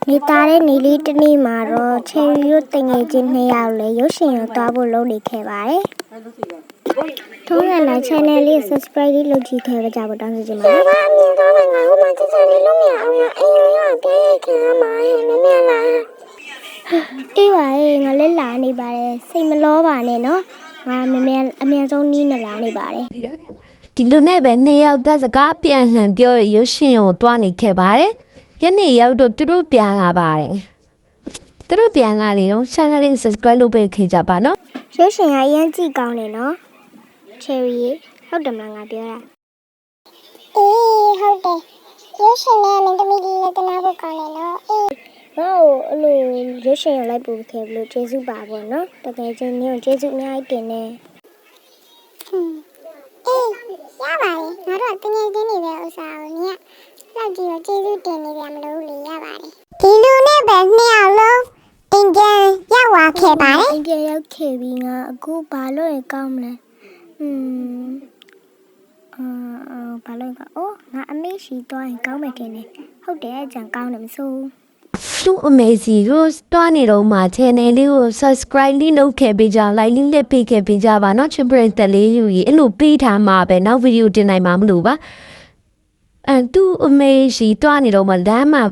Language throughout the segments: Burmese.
Nitare Nili Tini Maro, Cherry Tangajin Neale, Yoshin, Tabo Lodi Kevare. Tonga la channel is subscribe logic have jabo dance jima. Iwa ngale la ni bare, sai malo ba ne no. Nga me aမြန်ဆုံးနီးနလာနေပါတယ်ဒီလိုနဲ့ပဲနှစ်ယောက်သက်စကားပြန်လှန်ပြောရုပ်ရှင်ကိုတွားနေခဲ့ပါတယ်။ယနေ့ရောက်တော့သူတို့ပြန်လာပါတယ်။သူတို့ပြန်လာလေတော့ channel လေး subscribe လုပ်ပေးခဲ့ကြပါနော်။ရုပ်ရှင်ကအရင်ကြည့်ကောင်းတယ်နော်။ Cherry ဟုတ်တယ်မလားငါပြောတာ။အေးဟုတ်တယ်။ရုပ်ရှင်နဲ့မင်းသမီးလေးလည်းတနာဖို့ကောင်းတယ်နော်။အေးဟောအဲ့လိုရုပ်ရှင်ကိုလိုက်ပို့ခဲ့လို့ကျေးဇူးပါပေါ့နော်။တကယ်ချင်းမျိုးကျေးဇူးအများကြီးတင်နေ။အေးရပါတယ်ငါတို့တကယ်ချင်းနေတဲ့ဥစ္စာကိုနင်ကလောက်ကြည့်တော့ကျေးဇူးတင်နေကြမလို့လေရပါတယ်ဒီလူနဲ့ပဲနှစ်ယောက်လုံးအင်ဂျင်ရောက်သွားခဲ့ပါတယ်အင်ဂျင်ရောက်ခဲ့ပြီးငါအခုဘာလို့ရင်ကောင်းမလဲဘာလို့ကအိုးငါအမေရှိသွားရင်ကောင်းမယ်တင်နေဟုတ်တယ်အကြံကောင်းတယ်မဆိုးသူ့အမေစီကိုတွားနေတော့မှ channel လေးကို subscribe လေးလုပ်ခဲ့ပေးကြ like လေးလက်ပေးခဲ့ပေးကြပါเนาะချစ်ပရိသတ်လေးယူကြီးအဲ့လိုပေးထားမှာပဲနောက်ဗီဒီယိုတင်နိုင်မှာမလို့ပါသူ့အမေစီတွားနေတော့မှလမ်းမှာ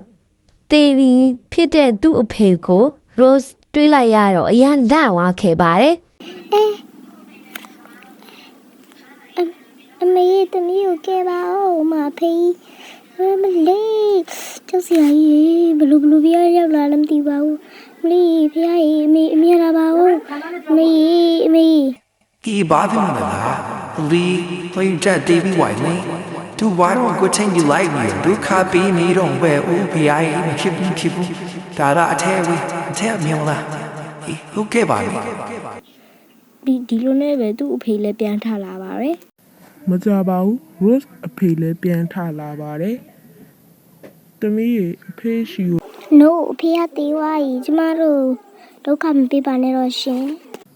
တေးပြီးဖြစ်တဲ့သူ့အဖေကို Rose တွေးလိုက်ရတော့အရန်လက်ဝါခဲ့ပါတယ်အမေတမီးကိုကဲပါဦးမဖေးမလေးကျောက်စရာကြီးဘလူပြရရောက်လာလည်းမသိပါဘူးမလေးဖះကြီးအမေလာပါဦးအမေကီဘာဖြစ်မလားလီဖေးတက်တီဗီဝိုင်နေသူဘာတော့ကိုချင်းယူလိုက်နေဒုက္ခပေးနေတော့ပဲဦးဖះကြီးမဖြစ်ဘူးဒါရအထဲဝေးအထဲမြင်လားဟုတ်ကဲ့ပါဒီလိုနဲ့ပဲသူ့အဖေလည်းပြန်ထလာပါပဲမကြပါဘူး Rose အဖေလည်းပြန်ထလာပါတယ်တမီးရဲ့အဖေရှိကို No အဖေကတေးဝါကြီးကျမတို့ဒုက္ခမပေးပါနဲ့တော့ရှင်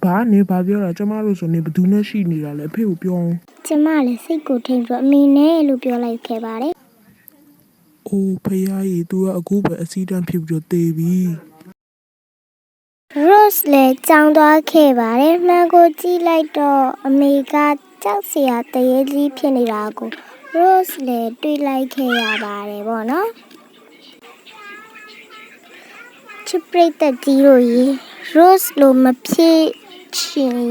ဘာနေဘာပြောတာကျမတို့ဆိုနေဘယ်သူနဲ့ရှိနေတာလဲအဖေကိုပြောအောင်ကျမလည်းစိတ်ကိုထိန်ပြီးအမေနဲ့လို့ပြောလိုက်ခဲ့ပါတယ်အိုးဖះကြီး तू ကအခုပဲအစီတန်းဖြစ်ပြီးတော့တေးပြီRose လည်းကြောင်းသွားခဲ့ပါတယ်မှန်ကိုကြည့်လိုက်တော့အမေကကြောက်စရာတရေကြီးဖြစ်နေတာကို Rose လည်းတွေးလိုက်ခဲ့ရပါတယ်ပေါ့နော်ချစ်ပရိသတ်ကြီးတို့ရေ Rose လိုမဖြစ်ချင်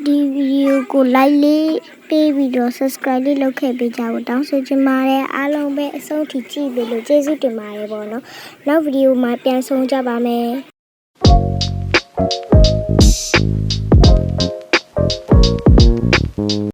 ဒီဗီဒီယိုကို like လေးပေးပြီးတော့ subscribe လေးလုပ်ခဲ့ပေးကြဖို့တောင်းဆိုချင်ပါတယ်အားလုံးပဲအဆုံးထိကြည့်ပေးလို့ကျေးဇူးတင်ပါတယ်ပေါ့နော်နောက်ဗီဒီယိုမှာပြန်ဆုံကြပါမယ်